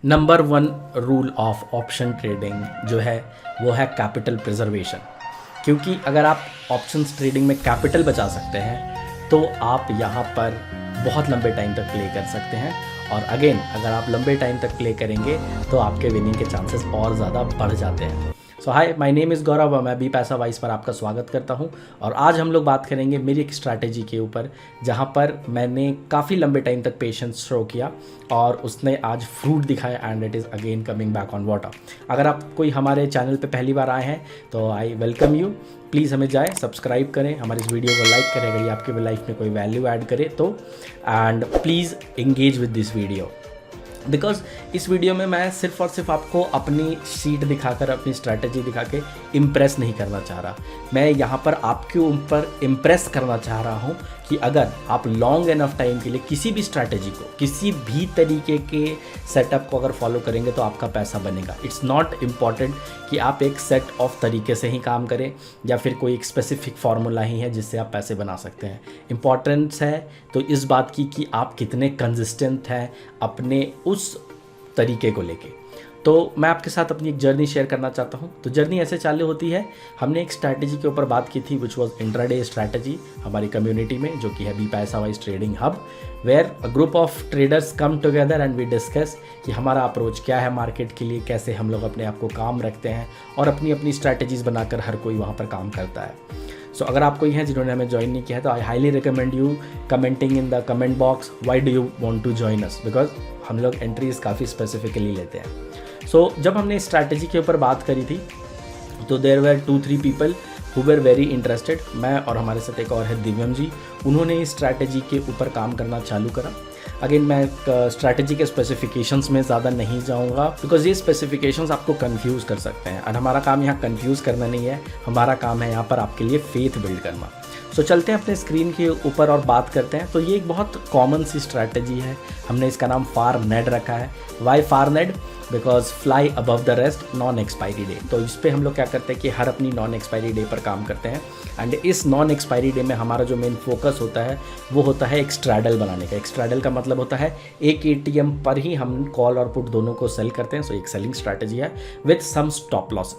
Number one rule of option trading जो है वो है कैपिटल प्रिजर्वेशन। क्योंकि अगर आप ऑप्शंस ट्रेडिंग में कैपिटल बचा सकते हैं तो आप यहाँ पर बहुत लंबे टाइम तक प्ले कर सकते हैं। और अगेन अगर आप लंबे टाइम तक प्ले करेंगे तो आपके विनिंग के चांसेस और ज़्यादा बढ़ जाते हैं। सो हाय, माय नेम इज़ गौरव और मैं बी पैसा वाइज पर आपका स्वागत करता हूं। और आज हम लोग बात करेंगे मेरी एक स्ट्रैटेजी के ऊपर जहां पर मैंने काफ़ी लंबे टाइम तक पेशेंस शो किया और उसने आज फ्रूट दिखाया and it is again coming back on water. अगर आप कोई हमारे चैनल पे पहली बार आए हैं तो आई वेलकम यू। प्लीज़ हमें जाए सब्सक्राइब करें, हमारी इस वीडियो को लाइक करें अगर ये आपके लाइफ में कोई वैल्यू ऐड करे तो, and please engage with this video. Because इस वीडियो में मैं सिर्फ और सिर्फ आपको अपनी शीट दिखाकर, अपनी स्ट्रैटेजी दिखा के इम्प्रेस नहीं करना चाह रहा। मैं यहाँ पर आपके ऊपर इम्प्रेस करना चाह रहा हूँ कि अगर आप लॉन्ग एनफ टाइम के लिए किसी भी स्ट्रैटेजी को, किसी भी तरीके के सेटअप को अगर फॉलो करेंगे तो आपका पैसा बनेगा। इट्स नॉट इम्पॉर्टेंट कि आप एक सेट ऑफ तरीके से ही काम करें या फिर कोई एक स्पेसिफिक फार्मूला ही है जिससे आप पैसे बना सकते हैं। इम्पॉर्टेंस है तो इस बात की कि आप कितने कंसिस्टेंट हैं अपने उस तरीके को लेके। तो मैं आपके साथ अपनी एक जर्नी शेयर करना चाहता हूँ। तो जर्नी ऐसे चालू होती है, हमने एक स्ट्रैटेजी के ऊपर बात की थी विच वॉज इंट्राडे स्ट्रैटेजी हमारी कम्युनिटी में, जो कि है be Paisa wise trading hub, where a group of traders come together and we discuss कि हमारा अप्रोच क्या है मार्केट के लिए, कैसे हम लोग अपने आप को काम रखते हैं और अपनी अपनी स्ट्रैटेजीज बनाकर हर कोई वहाँ पर काम करता है। सो अगर आप कोई हैं जिन्होंने हमें ज्वाइन नहीं किया है तो I highly recommend you commenting in the comment box why do you want to join us, because हम लोग एंट्रीज काफ़ी स्पेसिफिकली लेते हैं। सो जब हमने इस स्ट्रैटेजी के ऊपर बात करी थी तो there were 2-3 people who were very interested. मैं और हमारे साथ एक और है दिव्यम जी, उन्होंने इस स्ट्रैटेजी के ऊपर काम करना चालू करा। अगेन मैं स्ट्रैटेजी के स्पेसिफिकेशंस में ज़्यादा नहीं जाऊंगा बिकॉज ये स्पेसिफिकेशंस आपको कंफ्यूज कर सकते हैं और हमारा काम यहाँ कंफ्यूज करना नहीं है, हमारा काम है यहाँ पर आपके लिए फेथ बिल्ड करना। सो चलते हैं अपने स्क्रीन के ऊपर और बात करते हैं। तो ये एक बहुत कॉमन सी स्ट्रैटेजी है, हमने इसका नाम फार नेड रखा है। Why FAR NED? Because fly above the rest, non expiry day. तो इस पर हम लोग क्या करते हैं कि हर अपनी नॉन एक्सपायरी डे पर काम करते हैं एंड इस नॉन एक्सपायरी डे में हमारा जो मेन फोकस होता है वो होता है एक स्ट्रैडल बनाने का। एक स्ट्रैडल का मतलब होता है एक एटीएम पर ही हम कॉल और पुट दोनों को सेल करते हैं। सो एक सेलिंग स्ट्रैटेजी है with some stop loss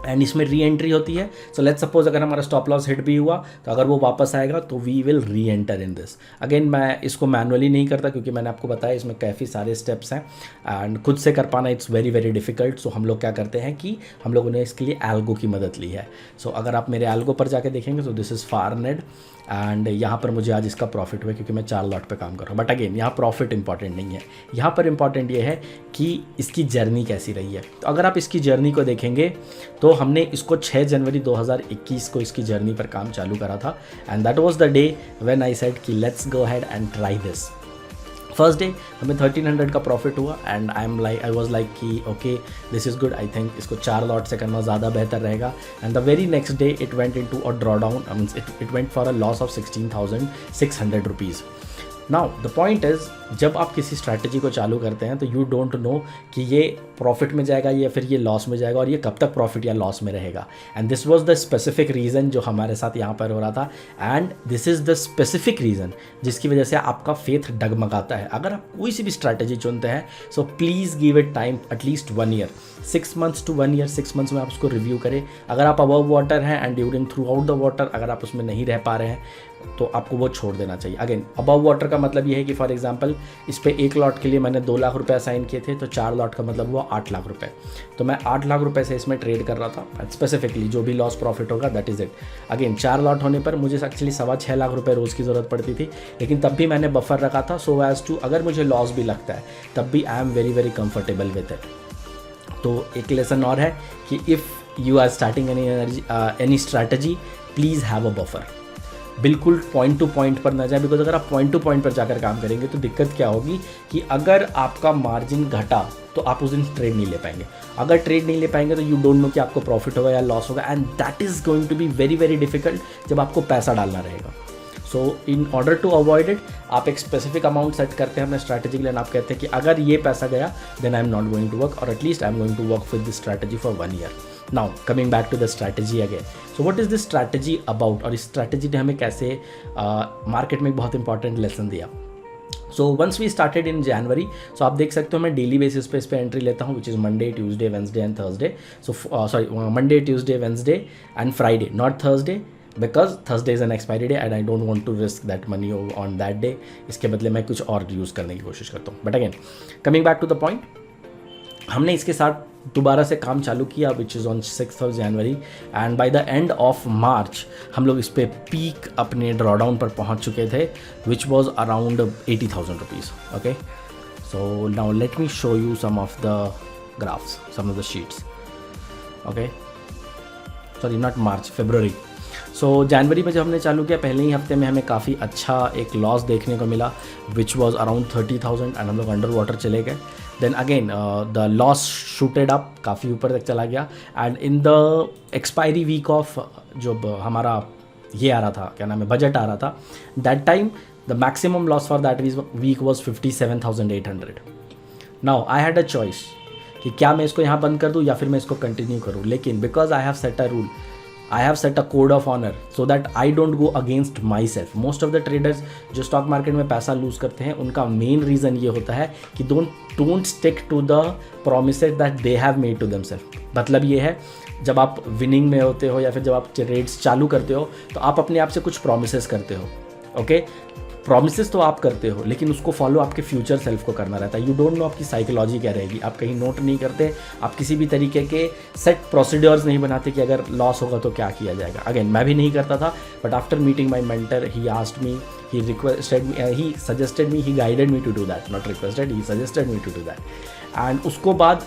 and इसमें री एंट्री होती है। सो लेट्स सपोज अगर हमारा स्टॉप लॉस हिट भी हुआ तो अगर वो वापस आएगा तो we will re enter in this. Again मैं इसको मैनुअली नहीं करता क्योंकि मैंने आपको बताया इसमें काफ़ी सारे स्टेप्स हैं एंड खुद से कर पाना इट्स वेरी वेरी डिफिकल्ट। सो हम लोग क्या करते हैं कि हम लोगों ने इसके लिए एल्गो की मदद ली है। सो अगर आप मेरे एल्गो पर जाके देखेंगे तो this is FAR NED and यहाँ पर मुझे आज इसका प्रॉफिट हुआ क्योंकि मैं 4 लॉट पे काम कर रहा हूँ। बट अगेन यहाँ प्रॉफिट इंपॉर्टेंट नहीं है, यहाँ पर इंपॉर्टेंट ये है कि इसकी जर्नी कैसी रही है। तो अगर आप इसकी जर्नी को देखेंगे तो हमने इसको 6 जनवरी 2021 को इसकी जर्नी पर काम चालू करा था and that was the day when I said कि let's go ahead and try this. First day हमें 1300 का प्रॉफिट हुआ एंड आई वाज लाइक कि okay this is good, I think इसको 4 लॉट से करना ज़्यादा बेहतर रहेगा। And the very next day it went into a draw down, means it went for a loss of 16,600 rupees. Now the point is जब आप किसी स्ट्रैटेजी को चालू करते हैं तो यू डोंट नो कि ये प्रॉफिट में जाएगा या फिर ये लॉस में जाएगा और ये कब तक प्रॉफिट या लॉस में रहेगा। And this was the specific reason जो हमारे साथ यहाँ पर हो रहा था and this is the specific reason जिसकी वजह से आपका फेथ डगमगाता है। अगर आप कोई सी भी स्ट्रैटेजी चुनते हैं so please give it time at least 1 year, 6 months to 1 year. 6 months में आप उसको रिव्यू करें। अगर आप अबव वाटर हैं and during throughout the water अगर आप उसमें नहीं रह पा रहे हैं तो आपको वो छोड़ देना चाहिए। अगेन अबव वाटर का मतलब ये है कि फॉर एग्जांपल इस पे 1 लॉट के लिए मैंने 2 लाख रुपए असाइन किए थे तो 4 लॉट का मतलब हुआ 8 लाख रुपए। तो मैं 8 लाख रुपए से इसमें ट्रेड कर रहा था स्पेसिफिकली, जो भी लॉस प्रॉफिट होगा that is it. Again 4 lot होने पर मुझे एक्चुअली 6.25 लाख रुपए रोज़ की ज़रूरत पड़ती थी, लेकिन तब भी मैंने बफर रखा था सो एज टू अगर मुझे लॉस भी लगता है तब भी I am very very comfortable with it. तो एक लेसन और है कि if you are starting any strategy please have a buffer. बिल्कुल पॉइंट टू पॉइंट पर ना जाए, बिकॉज अगर आप पॉइंट टू पॉइंट पर जाकर काम करेंगे तो दिक्कत क्या होगी कि अगर आपका मार्जिन घटा तो आप उस दिन ट्रेड नहीं ले पाएंगे। अगर ट्रेड नहीं ले पाएंगे तो यू डोंट नो कि आपको प्रॉफिट होगा या लॉस होगा and that is going to be very very difficult जब आपको पैसा डालना रहेगा। So in order to avoid it आप एक स्पेसिफिक अमाउंट सेट करते हैं अपने स्ट्रैटेजी के लिए, आप कहते हैं कि अगर ये पैसा गया then I am not going to work और at least I am going to work with this strategy for 1 year. Now coming back to the strategy again, so what is this strategy about और इस strategy ने हमें कैसे market में एक बहुत important lesson दिया। So once we started in January, so आप देख सकते हो मैं डेली बेसिस पे इस पर एंट्री लेता हूँ, which is Monday, Tuesday, Wednesday and Thursday. So sorry, Monday, Tuesday, Wednesday and Friday, not Thursday, because Thursday is an expiry day and I don't want to risk that money on that day. इसके बदले मैं कुछ और use करने की कोशिश करता हूँ. But again coming back to the point, हमने इसके साथ दोबारा से काम चालू किया which is on 6th of January and by the end of March हम लोग इस पर पीक अपने ड्रॉडाउन पर पहुंच चुके थे which was around 80,000 rupees. Okay, so now let me show you some of the graphs, some of the sheets. Okay, sorry not March, February. So जनवरी में जब हमने चालू किया, पहले ही हफ्ते में हमें काफ़ी अच्छा एक लॉस देखने को मिला विच वॉज अराउंड 30,000 एंड हम लोग अंडर वाटर चले गए. Then again the loss shooted up, काफ़ी वीक तक चला गया. And in the expiry week of जब हमारा ये आ रहा था, क्या नाम है, बजट आ रहा था, that time the maximum loss for that week was 57,800. Now I had a choice कि क्या मैं इसको यहाँ बंद कर दूँ या फिर मैं इसको कंटिन्यू करूँ. लेकिन because I have set a rule, I have set a code of honor so that I don't go against myself. Most of the traders जो स्टॉक मार्केट में पैसा लूज करते हैं, उनका मेन रीज़न ये होता है कि don't stick to the promises that they have made to themselves. मतलब ये है, जब आप विनिंग में होते हो या फिर जब आप ट्रेड्स चालू करते हो तो आप अपने आप से कुछ प्रोमिसेस करते हो. ओके, प्रॉमिसेस तो आप करते हो लेकिन उसको फॉलो आपके फ्यूचर सेल्फ को करना रहता है. यू डोंट नो आपकी साइकोलॉजी क्या रहेगी. आप कहीं नोट नहीं करते, आप किसी भी तरीके के सेट प्रोसीड्योर्स नहीं बनाते कि अगर लॉस होगा तो क्या किया जाएगा. अगेन मैं भी नहीं करता था, but after meeting my mentor he asked me, he requested me, he suggested me, he guided me to do that, not requested, he suggested me to do that. And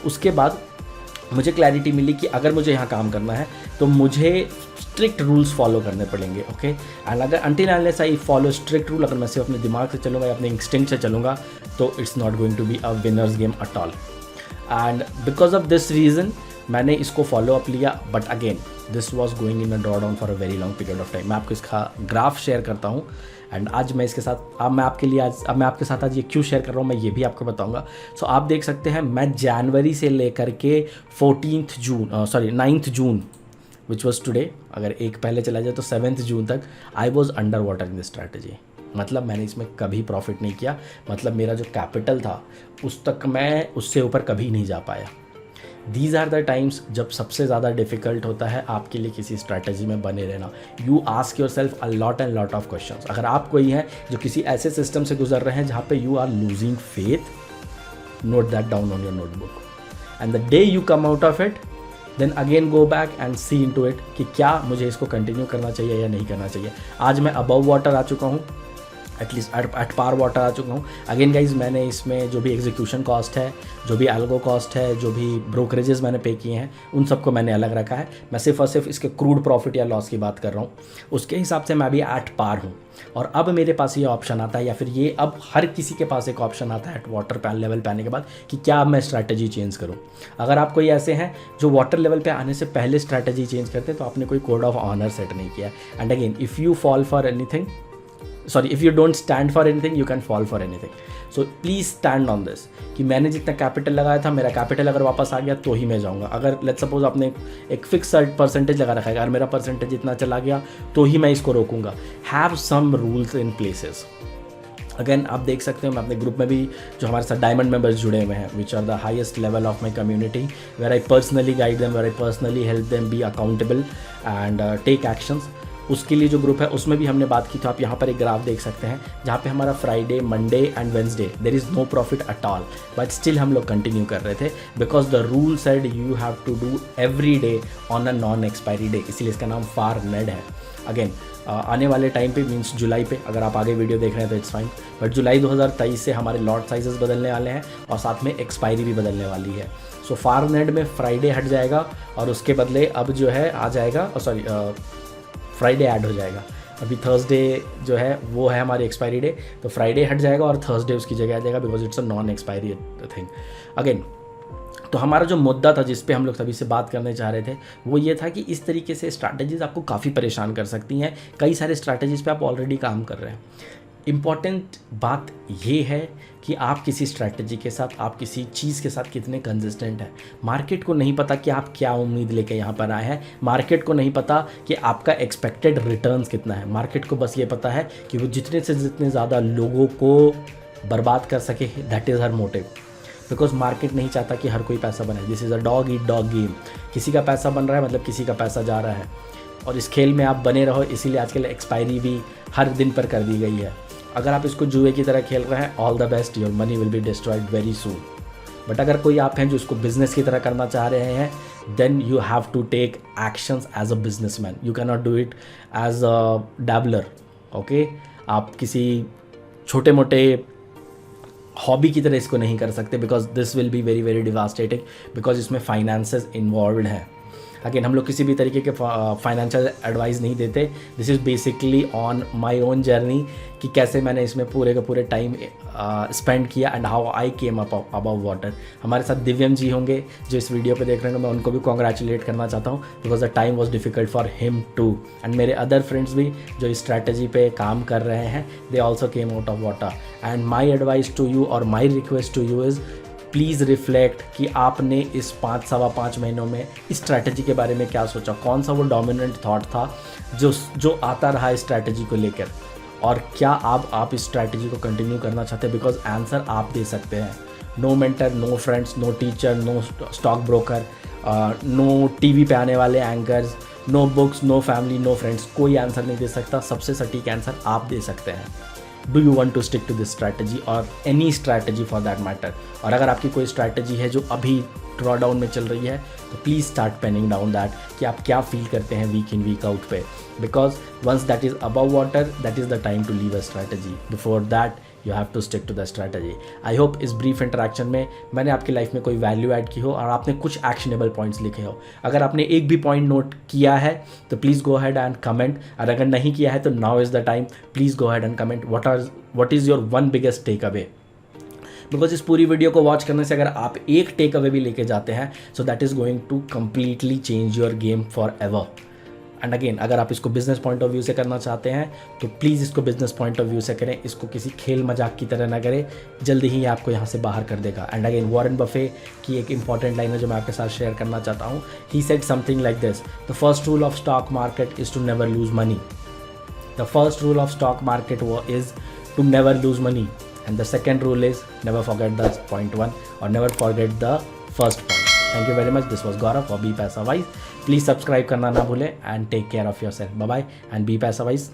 उसके बाद मुझे क्लैरिटी मिली कि अगर मुझे यहाँ काम करना है तो मुझे स्ट्रिक्ट रूल्स फॉलो करने पड़ेंगे. ओके, एंड अगर until unless I follow strict rule, अगर मैं सिर्फ अपने दिमाग से चलूँगा या अपने इंस्टिंक्ट से चलूँगा तो it's not going to be a winners game at all. And because of this reason मैंने इसको फॉलो अप लिया. But again this was going in a draw down for a very long period of time. मैं आपको इसका graph share करता हूँ and आज मैं इसके साथ मैं आपके साथ आज ये क्यों शेयर कर रहा हूँ मैं ये भी आपको बताऊँगा. सो आप देख सकते हैं मैं जनवरी से लेकर के 9th June which was today, अगर एक पहले चला जाए तो 7th जून तक I was under water in this strategy. मतलब मैंने इसमें कभी प्रॉफिट नहीं किया. मतलब मेरा जो कैपिटल था उस तक मैं उससे ऊपर कभी नहीं जा पाया. दीज आर द टाइम्स जब सबसे ज़्यादा डिफ़िकल्ट होता है आपके लिए किसी स्ट्रैटेजी में बने रहना. You ask your self a lot and lot of question. अगर आप कोई हैं जो किसी ऐसे सिस्टम से गुजर रहे हैं जहाँ पे you are losing faith, note that down on your notebook and the day you come out of it then again go back and see into it कि क्या मुझे इसको कंटिन्यू करना चाहिए या नहीं करना चाहिए. आज मैं अबव वाटर आ चुका हूँ, एटलीस्ट एट पार वाटर आ चुका हूँ. अगेन गाइज मैंने इसमें जो भी एग्जीक्यूशन कॉस्ट है, जो भी एल्गो कॉस्ट है, जो भी ब्रोकरेजेस मैंने पे किए हैं, उन सबको मैंने अलग रखा है. मैं सिर्फ और सिर्फ इसके क्रूड प्रॉफिट या लॉस की बात कर रहा हूँ. उसके हिसाब से मैं अभी एट पार हूँ. और अब मेरे पास ये ऑप्शन आता है, या फिर ये अब हर किसी के पास एक ऑप्शन आता है एट वाटर पैन लेवल पे आने के बाद कि क्या अब मैं स्ट्रैटेजी चेंज करूँ. अगर आप कोई ऐसे हैं जो वाटर लेवल पे आने से पहले स्ट्रैटेजी चेंज करते हैं तो आपने कोई कोड ऑफ ऑनर सेट नहीं किया. And again if you fall for anything, if you don't stand for anything you can fall for anything. So please stand on this कि मैंने जितना कैपिटल लगाया था, मेरा कैपिटल अगर वापस आ गया तो ही मैं जाऊँगा. अगर लेट्स सपोज आपने एक फिक्स परसेंटेज लगा रखा है, अगर मेरा परसेंटेज इतना चला गया तो ही मैं इसको रोकूंगा. Have some rules in places. Again आप देख सकते हो मैं अपने ग्रुप में भी जो हमारे साथ डायमंड मेंबर्स जुड़े हुए हैं, which are the highest level of my community, where I personally guide them, where I personally help them be accountable and take actions. उसके लिए जो ग्रुप है उसमें भी हमने बात की. तो आप यहाँ पर एक ग्राफ देख सकते हैं जहाँ पे हमारा Friday, Monday and Wednesday there is no profit at all, but still हम लोग कंटिन्यू कर रहे थे because the rule said you have to do every day on a non expiry day. इसीलिए इसका नाम फार नेड है. अगेन आने वाले टाइम पे मीन्स जुलाई पे, अगर आप आगे वीडियो देख रहे हैं तो इट्स फाइन, बट जुलाई 2023 से हमारे लॉट साइजेस बदलने वाले हैं और साथ में एक्सपायरी भी बदलने वाली है. सो फार नेड में फ्राइडे हट जाएगा और उसके बदले अब जो है आ जाएगा, फ्राइडे ऐड हो जाएगा. अभी थर्सडे जो है वो है हमारी एक्सपायरी डे, तो फ्राइडे हट जाएगा और थर्सडे उसकी जगह आ जाएगा because it's a non expiry thing. Again तो हमारा जो मुद्दा था जिस पे हम लोग सभी से बात करने चाह रहे थे वो ये था कि इस तरीके से स्ट्रैटेजीज़ आपको काफ़ी परेशान कर सकती हैं. कई सारे स्ट्रैटेजीज़ पे आप ऑलरेडी काम कर रहे हैं. इम्पॉर्टेंट बात ये है कि आप किसी स्ट्रैटेजी के साथ, आप किसी चीज़ के साथ कितने कंसिस्टेंट हैं. मार्केट को नहीं पता कि आप क्या उम्मीद लेके यहाँ पर आए हैं. मार्केट को नहीं पता कि आपका एक्सपेक्टेड रिटर्न्स कितना है. मार्केट को बस ये पता है कि वो जितने से जितने ज़्यादा लोगों को बर्बाद कर सके, that is her motive. Because market नहीं चाहता कि हर कोई पैसा बने। This is a dog eat dog game. किसी का पैसा बन रहा है मतलब किसी का पैसा जा रहा है, और इस खेल में आप बने रहो। इसीलिए आजकल एक्सपायरी भी हर दिन पर कर दी गई है। अगर आप इसको जुए की तरह खेल रहे हैं, all the best, your money will be destroyed very soon. But अगर कोई आप हैं जो इसको बिजनेस की तरह करना चाह रहे हैं, then you have to take actions as a businessman. You can not do it as a dabbler. Okay, आप किसी छोटे मोटे हॉबी की तरह इसको नहीं कर सकते, because this will be very very devastating, because इसमें फाइनेंसेस इन्वॉल्व हैं। अगेन, हम लोग किसी भी तरीके के फाइनेंशियल एडवाइस नहीं देते। This is basically on my own journey कि कैसे मैंने इसमें पूरे का पूरे टाइम स्पेंड किया and how I came up above water. हमारे साथ दिव्यम जी होंगे जो इस वीडियो पे देख रहे हैं, मैं उनको भी कॉन्ग्रेचुलेट करना चाहता हूँ, because the time was difficult for him too. And मेरे अदर फ्रेंड्स भी जो इस स्ट्रैटेजी पे काम कर रहे हैं, they also came out of water. And my advice to you और my request to you is please reflect कि आपने इस 5-5.5 महीनों में इस स्ट्रैटेजी के बारे में क्या सोचा, कौन सा वो डोमिनेंट थॉट था जो आता रहा इस स्ट्रैटेजी को लेकर, और क्या आप इस स्ट्रैटेजी को कंटिन्यू करना चाहते हैं। बिकॉज आंसर आप दे सकते हैं। No mentor, no friends, no teacher, no stock broker, no TV पे आने वाले anchors, no books, no family, no friends, कोई आंसर नहीं दे सकता। सबसे सटीक आंसर आप दे सकते हैं। Do you want to stick to this strategy और any strategy for that matter. और अगर आपकी कोई स्ट्रैटेजी है जो अभी ड्रॉ डाउन में चल रही है, तो please start penning down that कि आप क्या फील करते हैं वीक इन वीक आउट पे। Because once that is above water, that is the time to leave a strategy. Before that you have to stick to the strategy. I hope इस brief interaction में मैंने आपकी life में कोई value add की हो और आपने कुछ एक्शनेबल पॉइंट्स लिखे हो। अगर आपने एक भी पॉइंट नोट किया है तो please go ahead and comment, और अगर नहीं किया है तो now is the time, please go ahead and comment what is your one biggest takeaway. बिकॉज इस पूरी वीडियो को वॉच करने से अगर आप एक टेक अवे भी लेके जाते हैं, so that is going to completely change your game forever. And again, अगर आप इसको बिजनेस पॉइंट ऑफ व्यू से करना चाहते हैं तो प्लीज़ इसको बिजनेस पॉइंट ऑफ व्यू से करें, इसको किसी खेल मजाक की तरह ना करें। जल्दी ही आपको यहाँ से बाहर कर देगा। एंड अगेन, वॉरेन बफे की एक इंपॉर्टेंट लाइन है जो मैं आपके साथ शेयर करना चाहता हूँ। He said something like this: the first rule of stock market is to never lose money. The first rule of stock market वो is to never lose money, and the second rule is never forget the point one or never forget the first point. Thank you very much. This was Gaurav for Be Paisa Wise. Please subscribe करना ना भूलें and take care of yourself. Bye bye and be Paisa Wise.